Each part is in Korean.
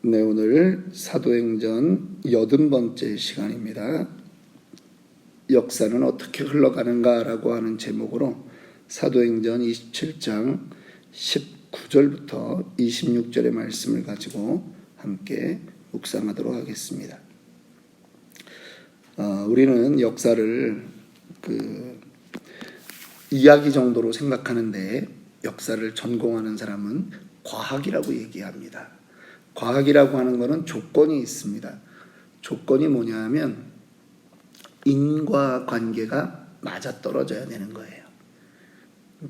네, 오늘 사도행전 80번째 시간입니다. 역사는 어떻게 흘러가는가라고 하는 제목으로 사도행전 27장 19절부터 26절의 말씀을 가지고 함께 묵상하도록 하겠습니다. 우리는 역사를 이야기 정도로 생각하는데 역사를 전공하는 사람은 과학이라고 얘기합니다. 과학이라고 하는 것은 조건이 있습니다. 조건이 뭐냐 하면 인과관계가 맞아떨어져야 되는 거예요.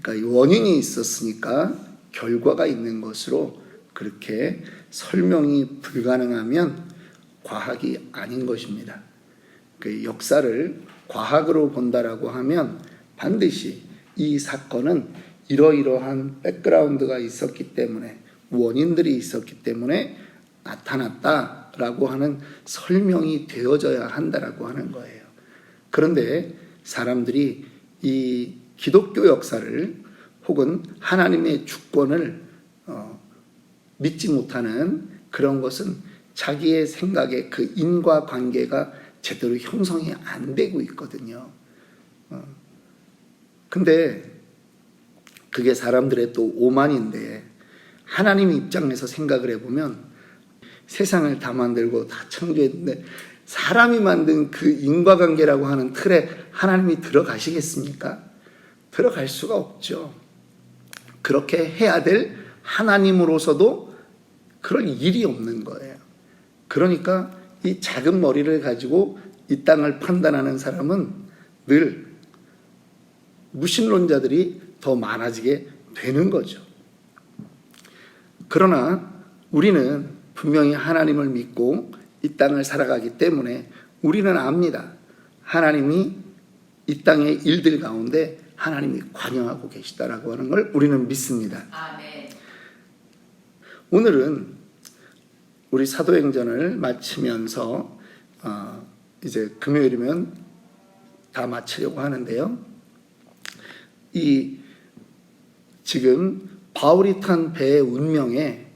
그러니까 원인이 있었으니까 결과가 있는 것으로 그렇게 설명이 불가능하면 과학이 아닌 것입니다. 그 역사를 과학으로 본다라고 하면 반드시 이 사건은 이러이러한 백그라운드가 있었기 때문에 원인들이 있었기 때문에 나타났다라고 하는 설명이 되어져야 한다라고 하는 거예요. 그런데 사람들이 이 기독교 역사를 혹은 하나님의 주권을 믿지 못하는 그런 것은 자기의 생각에 그 인과관계가 제대로 형성이 안 되고 있거든요. 근데 그게 사람들의 또 오만인데 하나님 입장에서 생각을 해보면 세상을 다 만들고 다 창조했는데 사람이 만든 그 인과관계라고 하는 틀에 하나님이 들어가시겠습니까? 들어갈 수가 없죠. 그렇게 해야 될 하나님으로서도 그럴 일이 없는 거예요. 그러니까 이 작은 머리를 가지고 이 땅을 판단하는 사람은 늘 무신론자들이 더 많아지게 되는 거죠. 그러나 우리는 분명히 하나님을 믿고 이 땅을 살아가기 때문에 우리는 압니다. 하나님이 이 땅의 일들 가운데 하나님이 관여하고 계시다라고 하는 걸 우리는 믿습니다. 아멘. 오늘은 우리 사도행전을 마치면서 이제 금요일이면 다 마치려고 하는데요. 이 지금 바울이 탄 배의 운명에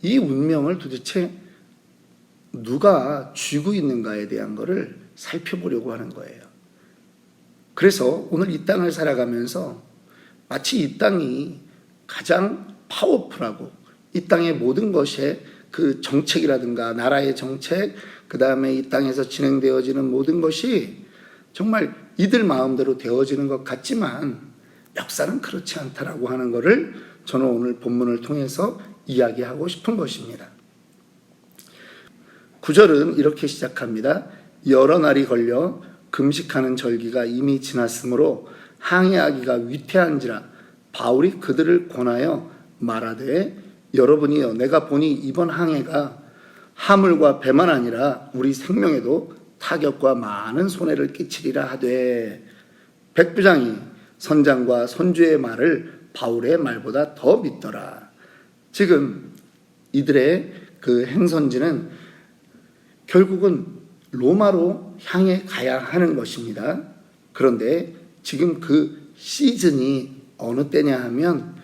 이 운명을 도대체 누가 쥐고 있는가에 대한 것을 살펴보려고 하는 거예요. 그래서 오늘 이 땅을 살아가면서 마치 이 땅이 가장 파워풀하고 이 땅의 모든 것에 그 정책이라든가 나라의 정책, 그 다음에 이 땅에서 진행되어지는 모든 것이 정말 이들 마음대로 되어지는 것 같지만 역사는 그렇지 않다라고 하는 것을 저는 오늘 본문을 통해서 이야기하고 싶은 것입니다. 9절은 이렇게 시작합니다. 여러 날이 걸려 금식하는 절기가 이미 지났으므로 항해하기가 위태한지라 바울이 그들을 권하여 말하되 여러분이여 내가 보니 이번 항해가 하물과 배만 아니라 우리 생명에도 타격과 많은 손해를 끼치리라 하되 백부장이 선장과 선주의 말을 바울의 말보다 더 믿더라. 지금 이들의 그 행선지는 결국은 로마로 향해 가야 하는 것입니다. 그런데 지금 그 시즌이 어느 때냐 하면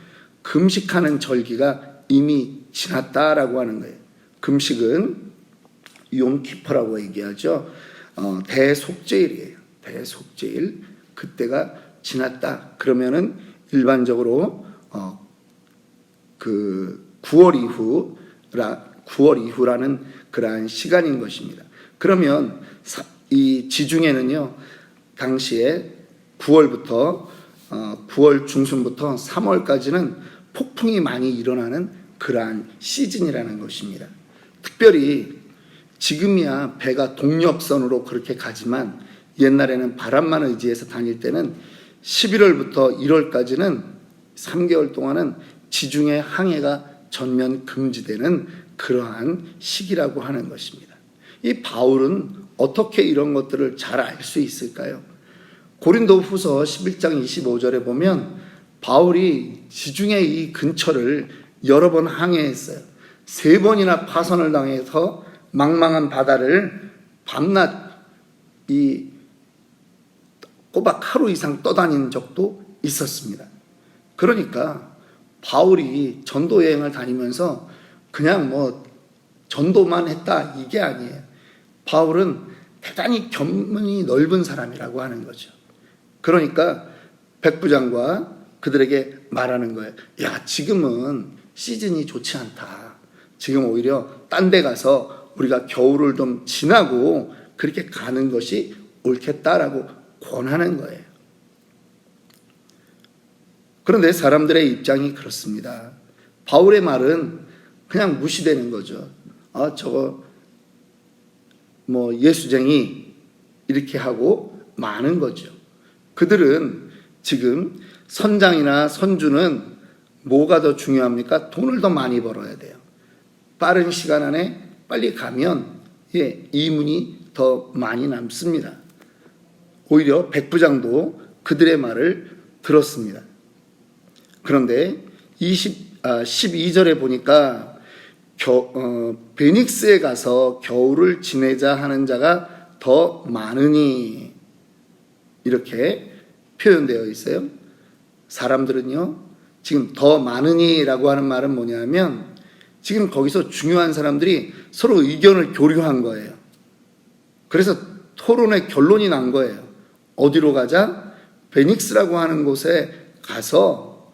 금식하는 절기가 이미 지났다라고 하는 거예요. 금식은 욤키퍼라고 얘기하죠. 대속죄일이에요. 대속죄일. 그때가 지났다. 그러면은 일반적으로 그 9월 이후라는 그러한 시간인 것입니다. 그러면 이 지중해는요, 당시에 9월 중순부터 3월까지는 폭풍이 많이 일어나는 그러한 시즌이라는 것입니다. 특별히 지금이야 배가 동력선으로 그렇게 가지만 옛날에는 바람만 의지해서 다닐 때는 11월부터 1월까지는 3개월 동안은 지중해 항해가 전면 금지되는 그러한 시기라고 하는 것입니다. 이 바울은 어떻게 이런 것들을 잘 알 수 있을까요? 고린도후서 11장 25절에 보면 바울이 지중해 이 근처를 여러 번 항해했어요. 3번이나 파선을 당해서 망망한 바다를 밤낮 이 꼬박 하루 이상 떠다닌 적도 있었습니다. 그러니까 바울이 전도 여행을 다니면서 그냥 전도만 했다, 이게 아니에요. 바울은 대단히 견문이 넓은 사람이라고 하는 거죠. 그러니까 백부장과 그들에게 말하는 거예요. 야, 지금은 시즌이 좋지 않다. 지금 오히려 딴 데 가서 우리가 겨울을 좀 지나고 그렇게 가는 것이 옳겠다라고 권하는 거예요. 그런데 사람들의 입장이 그렇습니다. 바울의 말은 그냥 무시되는 거죠. 저거 예수쟁이 이렇게 하고 마는 거죠. 그들은 지금 선장이나 선주는 뭐가 더 중요합니까? 돈을 더 많이 벌어야 돼요. 빠른 시간 안에 빨리 가면 이문이 더 많이 남습니다. 오히려 백부장도 그들의 말을 들었습니다. 그런데 12절에 보니까 베닉스에 가서 겨울을 지내자 하는 자가 더 많으니 이렇게 표현되어 있어요. 사람들은요, 지금 더 많으니라고 하는 말은 뭐냐면 지금 거기서 중요한 사람들이 서로 의견을 교류한 거예요. 그래서 토론의 결론이 난 거예요. 어디로 가자? 베닉스라고 하는 곳에 가서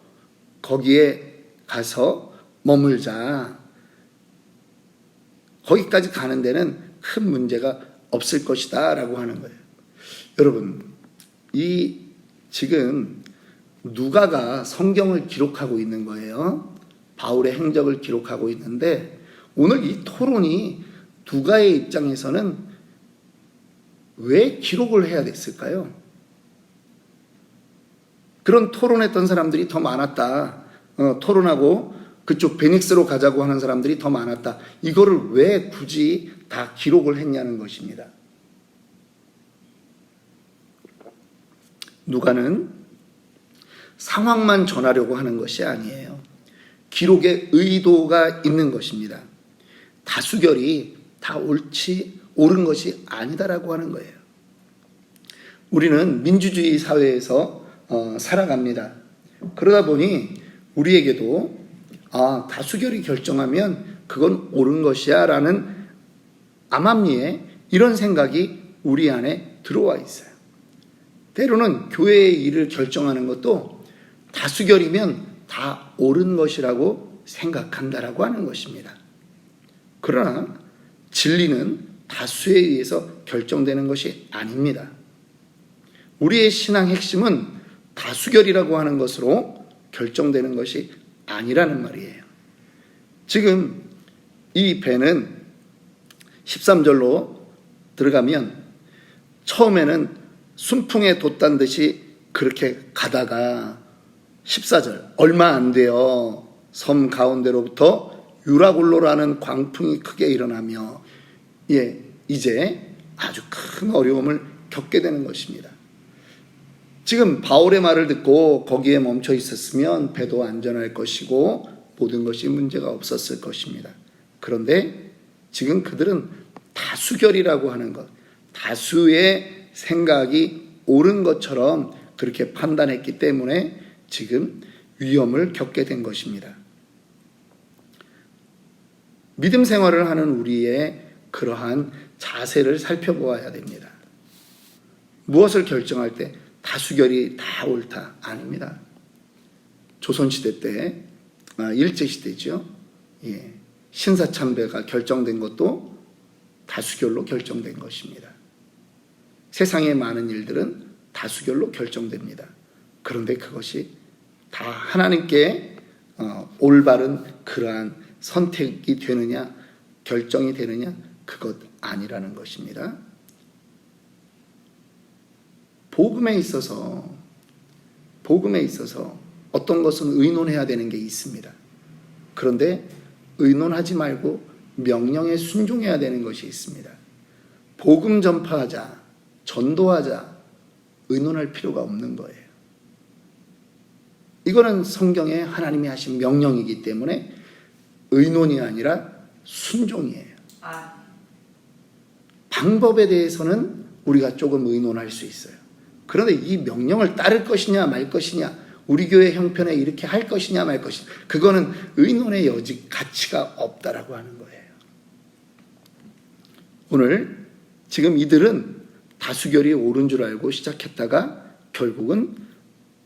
거기에 가서 머물자. 거기까지 가는 데는 큰 문제가 없을 것이다 라고 하는 거예요. 여러분, 지금 누가가 성경을 기록하고 있는 거예요. 바울의 행적을 기록하고 있는데 오늘 이 토론이 누가의 입장에서는 왜 기록을 해야 됐을까요? 그런 토론했던 사람들이 더 많았다. 토론하고 그쪽 베닉스로 가자고 하는 사람들이 더 많았다. 이거를 왜 굳이 다 기록을 했냐는 것입니다. 누가는 상황만 전하려고 하는 것이 아니에요. 기록에 의도가 있는 것입니다. 다수결이 다 옳은 것이 아니다라고 하는 거예요. 우리는 민주주의 사회에서 살아갑니다. 그러다 보니 우리에게도 다수결이 결정하면 그건 옳은 것이야 라는 암암리에 이런 생각이 우리 안에 들어와 있어요. 때로는 교회의 일을 결정하는 것도 다수결이면 다 옳은 것이라고 생각한다라고 하는 것입니다. 그러나 진리는 다수에 의해서 결정되는 것이 아닙니다. 우리의 신앙 핵심은 다수결이라고 하는 것으로 결정되는 것이 아니라는 말이에요. 지금 이 배는 13절로 들어가면 처음에는 순풍에 돛단 듯이 그렇게 가다가 14절 얼마 안 돼요. 섬 가운데로부터 유라굴로라는 광풍이 크게 일어나며 이제 아주 큰 어려움을 겪게 되는 것입니다. 지금 바울의 말을 듣고 거기에 멈춰 있었으면 배도 안전할 것이고 모든 것이 문제가 없었을 것입니다. 그런데 지금 그들은 다수결이라고 하는 것, 다수의 생각이 옳은 것처럼 그렇게 판단했기 때문에 지금 위험을 겪게 된 것입니다. 믿음 생활을 하는 우리의 그러한 자세를 살펴보아야 됩니다. 무엇을 결정할 때 다수결이 다 옳다? 아닙니다. 조선시대 때, 일제시대죠. 신사참배가 결정된 것도 다수결로 결정된 것입니다. 세상의 많은 일들은 다수결로 결정됩니다. 그런데 그것이 다 하나님께 올바른 그러한 선택이 되느냐, 결정이 되느냐, 그것 아니라는 것입니다. 복음에 있어서 어떤 것은 의논해야 되는 게 있습니다. 그런데 의논하지 말고 명령에 순종해야 되는 것이 있습니다. 복음 전파하자, 전도하자, 의논할 필요가 없는 거예요. 이거는 성경에 하나님이 하신 명령이기 때문에 의논이 아니라 순종이에요. 방법에 대해서는 우리가 조금 의논할 수 있어요. 그런데 이 명령을 따를 것이냐 말 것이냐, 우리 교회 형편에 이렇게 할 것이냐 말 것이냐, 그거는 의논의 가치가 없다라고 하는 거예요. 오늘 지금 이들은 다수결이 옳은 줄 알고 시작했다가 결국은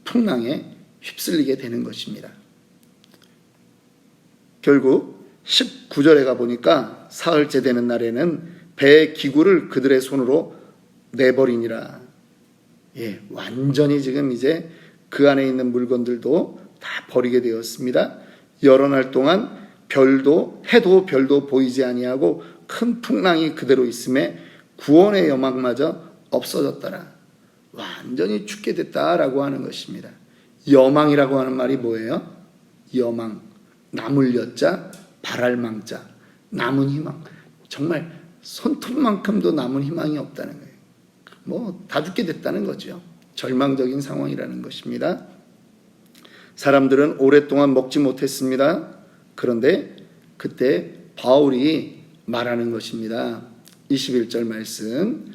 풍랑에 휩쓸리게 되는 것입니다. 결국 19절에 가보니까 사흘째 되는 날에는 배의 기구를 그들의 손으로 내버리니라. 완전히 지금 이제 그 안에 있는 물건들도 다 버리게 되었습니다. 여러 날 동안 해도 별도 보이지 아니하고 큰 풍랑이 그대로 있음에 구원의 여망마저 없어졌더라. 완전히 죽게 됐다라고 하는 것입니다. 여망이라고 하는 말이 뭐예요? 여망, 남을 여자, 바랄 망자, 남은 희망. 정말 손톱만큼도 남은 희망이 없다는 거예요. 다 죽게 됐다는 거죠. 절망적인 상황이라는 것입니다. 사람들은 오랫동안 먹지 못했습니다. 그런데 그때 바울이 말하는 것입니다. 21절 말씀.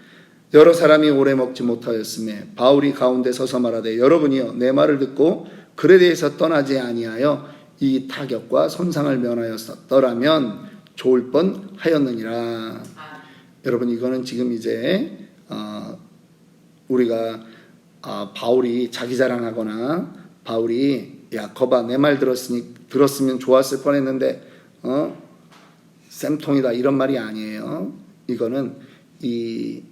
여러 사람이 오래 먹지 못하였음에 바울이 가운데 서서 말하되 여러분이여 내 말을 듣고 글에 대해서 떠나지 아니하여 이 타격과 손상을 면하였더라면 좋을 뻔하였느니라. 여러분, 이거는 지금 이제 우리가 바울이 자기 자랑하거나 바울이 야 거봐 내 말 들었으면 좋았을 뻔했는데 쌤통이다 이런 말이 아니에요. 이거는 이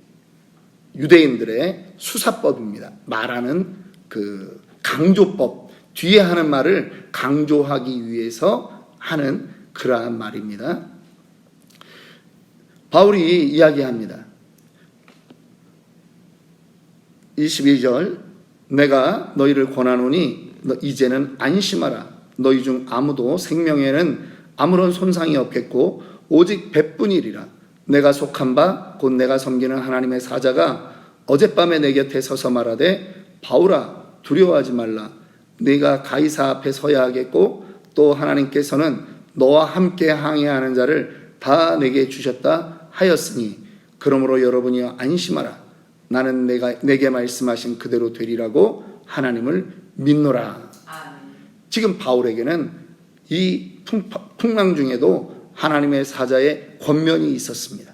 유대인들의 수사법입니다. 말하는 그 강조법, 뒤에 하는 말을 강조하기 위해서 하는 그러한 말입니다. 바울이 이야기합니다. 22절 내가 너희를 권하노니 이제는 안심하라. 너희 중 아무도 생명에는 아무런 손상이 없겠고 오직 배뿐이리라. 내가 속한 바 곧 내가 섬기는 하나님의 사자가 어젯밤에 내 곁에 서서 말하되 바울아 두려워하지 말라. 네가 가이사 앞에 서야 하겠고 또 하나님께서는 너와 함께 항해하는 자를 다 내게 주셨다 하였으니 그러므로 여러분이 안심하라. 나는 내게 말씀하신 그대로 되리라고 하나님을 믿노라. 지금 바울에게는 이 풍랑 중에도 하나님의 사자의 권면이 있었습니다.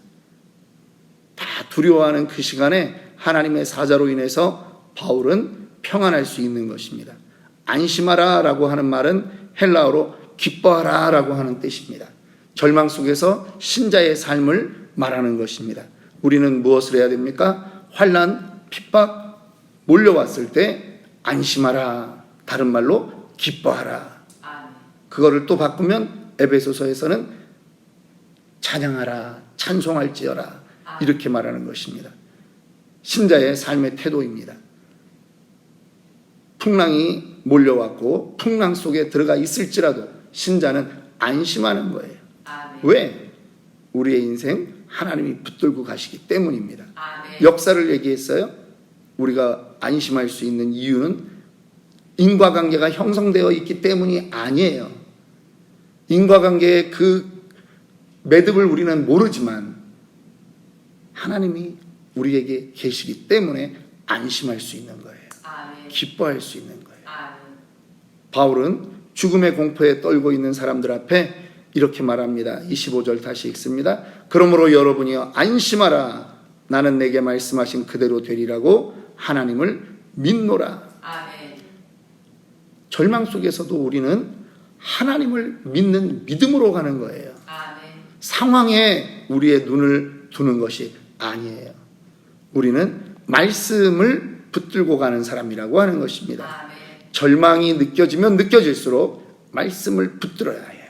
다 두려워하는 그 시간에 하나님의 사자로 인해서 바울은 평안할 수 있는 것입니다. 안심하라 라고 하는 말은 헬라어로 기뻐하라 라고 하는 뜻입니다. 절망 속에서 신자의 삶을 말하는 것입니다. 우리는 무엇을 해야 됩니까? 환난, 핍박 몰려왔을 때 안심하라, 다른 말로 기뻐하라. 그거를 또 바꾸면 에베소서에서는 찬양하라, 찬송할지어라 이렇게 말하는 것입니다. 신자의 삶의 태도입니다. 풍랑이 몰려왔고 풍랑 속에 들어가 있을지라도 신자는 안심하는 거예요. 왜? 우리의 인생 하나님이 붙들고 가시기 때문입니다. 역사를 얘기했어요. 우리가 안심할 수 있는 이유는 인과관계가 형성되어 있기 때문이 아니에요. 인과관계의 그 매듭을 우리는 모르지만 하나님이 우리에게 계시기 때문에 안심할 수 있는 거예요. 기뻐할 수 있는 거예요. 바울은 죽음의 공포에 떨고 있는 사람들 앞에 이렇게 말합니다. 25절 다시 읽습니다. 그러므로 여러분이여 안심하라. 나는 내게 말씀하신 그대로 되리라고 하나님을 믿노라. 절망 속에서도 우리는 하나님을 믿는 믿음으로 가는 거예요. 상황에 우리의 눈을 두는 것이 아니에요. 우리는 말씀을 붙들고 가는 사람이라고 하는 것입니다. 절망이 느껴지면 느껴질수록 말씀을 붙들어야 해요.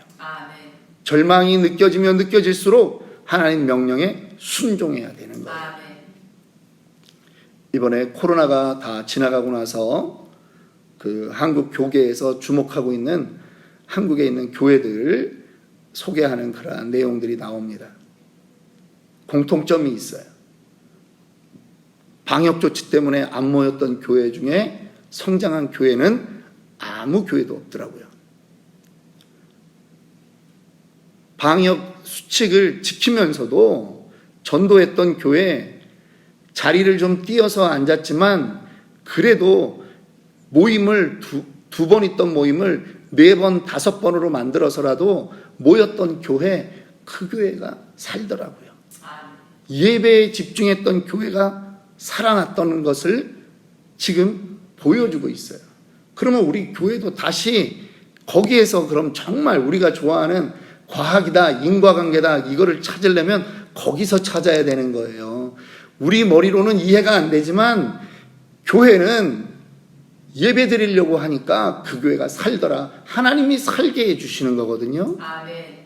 절망이 느껴지면 느껴질수록 하나님 명령에 순종해야 되는 거예요. 이번에 코로나가 다 지나가고 나서 그 한국 교계에서 주목하고 있는 한국에 있는 교회들 소개하는 그러한 내용들이 나옵니다. 공통점이 있어요. 방역 조치 때문에 안 모였던 교회 중에 성장한 교회는 아무 교회도 없더라고요. 방역 수칙을 지키면서도 전도했던 교회 자리를 좀 띄어서 앉았지만 그래도 모임을 두 번 있던 모임을 4번, 5번으로 만들어서라도 모였던 교회, 그 교회가 살더라고요. 예배에 집중했던 교회가 살아났던 것을 지금 보여주고 있어요. 그러면 우리 교회도 다시 거기에서 그럼 정말 우리가 좋아하는 과학이다, 인과관계다, 이거를 찾으려면 거기서 찾아야 되는 거예요. 우리 머리로는 이해가 안 되지만 교회는 예배 드리려고 하니까 그 교회가 살더라. 하나님이 살게 해주시는 거거든요. 아멘.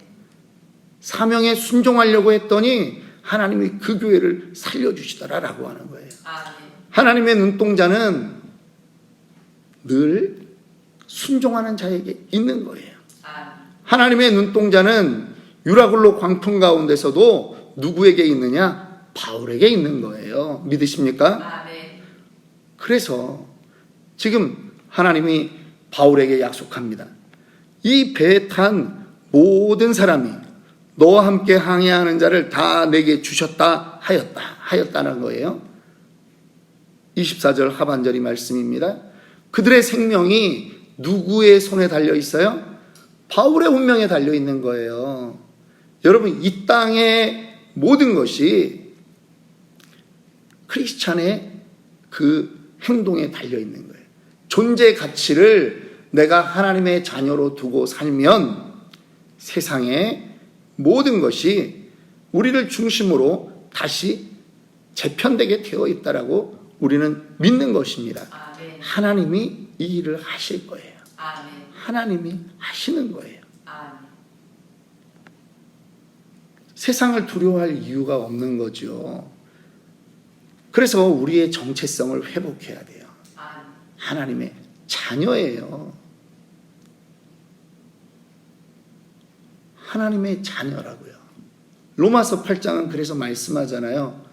사명에 순종하려고 했더니 하나님이 그 교회를 살려주시더라라고 하는 거예요. 아멘. 하나님의 눈동자는 늘 순종하는 자에게 있는 거예요. 아멘. 하나님의 눈동자는 유라굴로 광풍 가운데서도 누구에게 있느냐? 바울에게 있는 거예요. 믿으십니까? 아멘. 그래서 지금 하나님이 바울에게 약속합니다. 이 배에 탄 모든 사람이 너와 함께 항해하는 자를 다 내게 주셨다 하였다는 거예요. 24절 하반절이 말씀입니다. 그들의 생명이 누구의 손에 달려 있어요? 바울의 운명에 달려 있는 거예요. 여러분, 이 땅의 모든 것이 크리스찬의 그 행동에 달려 있는 거예요. 존재 가치를 내가 하나님의 자녀로 두고 살면 세상의 모든 것이 우리를 중심으로 다시 재편되게 되어 있다라고 우리는 믿는 것입니다. 아멘. 하나님이 이 일을 하실 거예요. 아멘. 하나님이 하시는 거예요. 아멘. 세상을 두려워할 이유가 없는 거죠. 그래서 우리의 정체성을 회복해야 돼요. 아멘. 하나님의 자녀예요. 하나님의 자녀라고요. 로마서 8장은 그래서 말씀하잖아요.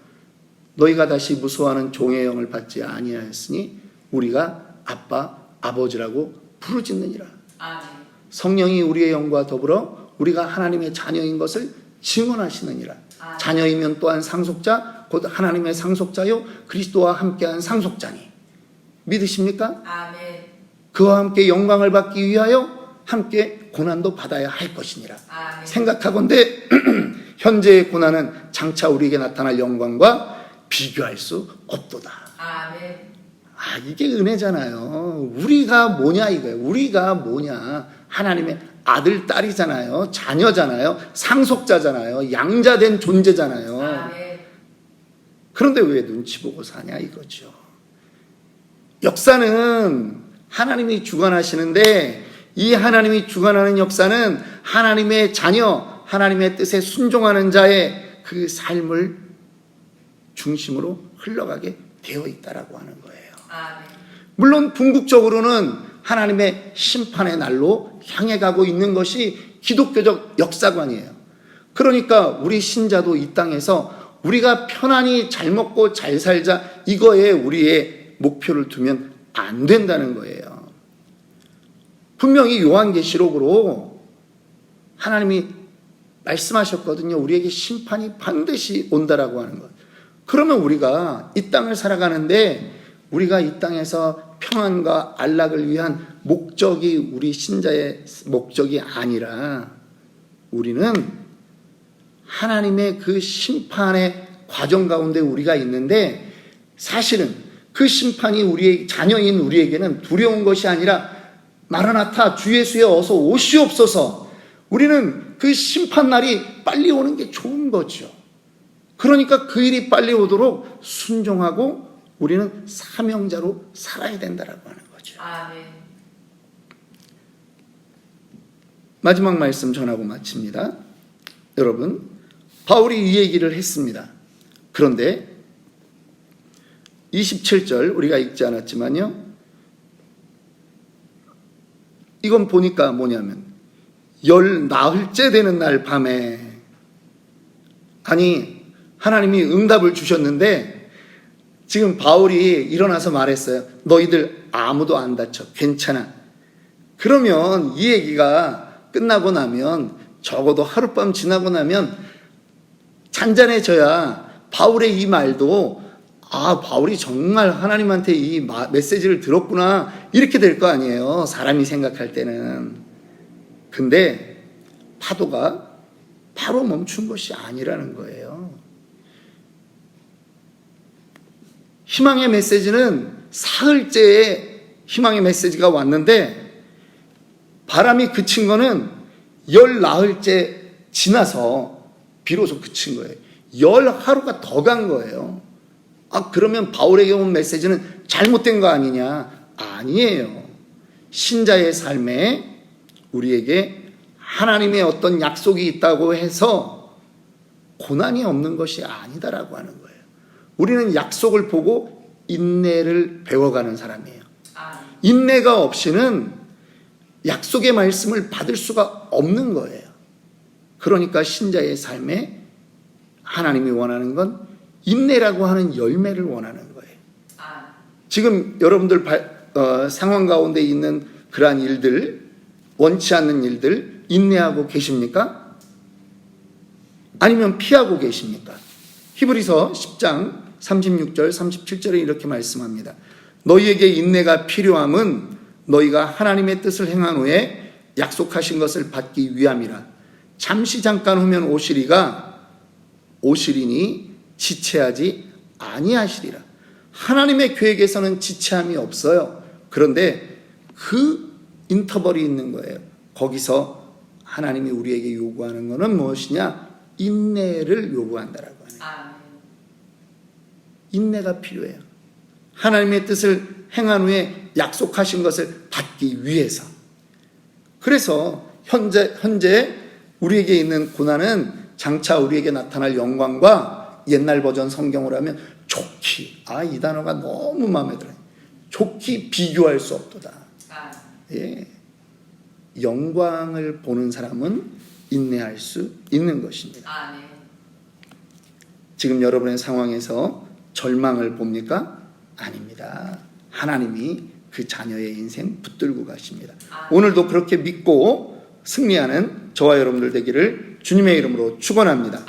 너희가 다시 무수하는 종의 영을 받지 아니하였으니 우리가 아빠, 아버지라고 부르짖느니라. 아멘. 성령이 우리의 영과 더불어 우리가 하나님의 자녀인 것을 증언하시느니라. 아멘. 자녀이면 또한 상속자, 곧 하나님의 상속자요 그리스도와 함께한 상속자니. 믿으십니까? 아멘. 그와 함께 영광을 받기 위하여 함께 고난도 받아야 할 것이니라. 아멘. 생각하건대 현재의 고난은 장차 우리에게 나타날 영광과 비교할 수 없도다. 아멘. 이게 은혜잖아요. 우리가 뭐냐 이거예요. 우리가 뭐냐. 하나님의 아들, 딸이잖아요. 자녀잖아요. 상속자잖아요. 양자된 존재잖아요. 아멘. 그런데 왜 눈치 보고 사냐 이거죠. 역사는 하나님이 주관하시는데 이 하나님이 주관하는 역사는 하나님의 자녀, 하나님의 뜻에 순종하는 자의 그 삶을 중심으로 흘러가게 되어 있다라고 하는 거예요. 아멘. 물론 궁극적으로는 하나님의 심판의 날로 향해 가고 있는 것이 기독교적 역사관이에요. 그러니까 우리 신자도 이 땅에서 우리가 편안히 잘 먹고 잘 살자 이거에 우리의 목표를 두면 안 된다는 거예요. 분명히 요한계시록으로 하나님이 말씀하셨거든요. 우리에게 심판이 반드시 온다라고 하는 것. 그러면 우리가 이 땅을 살아가는데 우리가 이 땅에서 평안과 안락을 위한 목적이 우리 신자의 목적이 아니라 우리는 하나님의 그 심판의 과정 가운데 우리가 있는데 사실은 그 심판이 우리의 자녀인 우리에게는 두려운 것이 아니라 마라나타 주 예수여 어서 오시옵소서. 우리는 그 심판날이 빨리 오는 게 좋은 거죠. 그러니까 그 일이 빨리 오도록 순종하고 우리는 사명자로 살아야 된다라고 하는 거죠. 아멘. 마지막 말씀 전하고 마칩니다. 여러분, 바울이 이 얘기를 했습니다. 그런데 27절 우리가 읽지 않았지만요. 이건 보니까 뭐냐면 14일째 되는 날 밤에 아니 하나님이 응답을 주셨는데 지금 바울이 일어나서 말했어요. 너희들 아무도 안 다쳐. 괜찮아. 그러면 이 얘기가 끝나고 나면 적어도 하룻밤 지나고 나면 잔잔해져야 바울의 이 말도 바울이 정말 하나님한테 이 메시지를 들었구나 이렇게 될 거 아니에요. 사람이 생각할 때는. 근데 파도가 바로 멈춘 것이 아니라는 거예요. 희망의 메시지는 사흘째에 희망의 메시지가 왔는데 바람이 그친 거는 10나흘째 지나서 비로소 그친 거예요. 10하루가 더 간 거예요. 그러면 바울에게 온 메시지는 잘못된 거 아니냐? 아니에요. 신자의 삶에 우리에게 하나님의 어떤 약속이 있다고 해서 고난이 없는 것이 아니다라고 하는 거예요. 우리는 약속을 보고 인내를 배워가는 사람이에요. 인내가 없이는 약속의 말씀을 받을 수가 없는 거예요. 그러니까 신자의 삶에 하나님이 원하는 건 인내라고 하는 열매를 원하는 거예요. 지금 여러분들 상황 가운데 있는 그러한 일들, 원치 않는 일들 인내하고 계십니까? 아니면 피하고 계십니까? 히브리서 10장 36절 37절에 이렇게 말씀합니다. 너희에게 인내가 필요함은 너희가 하나님의 뜻을 행한 후에 약속하신 것을 받기 위함이라. 잠시 잠깐 후면 오시리니 지체하지 아니하시리라. 하나님의 계획에서는 지체함이 없어요. 그런데 그 인터벌이 있는 거예요. 거기서 하나님이 우리에게 요구하는 것은 무엇이냐? 인내를 요구한다라고 하네요. 인내가 필요해요. 하나님의 뜻을 행한 후에 약속하신 것을 받기 위해서. 그래서 현재 우리에게 있는 고난은 장차 우리에게 나타날 영광과 옛날 버전 성경으로 하면 좋기. 이 단어가 너무 마음에 들어요. 좋기 비교할 수 없도다. 예. 영광을 보는 사람은 인내할 수 있는 것입니다. 지금 여러분의 상황에서 절망을 봅니까? 아닙니다. 하나님이 그 자녀의 인생 붙들고 가십니다. 오늘도 그렇게 믿고 승리하는 저와 여러분들 되기를 주님의 이름으로 축원합니다.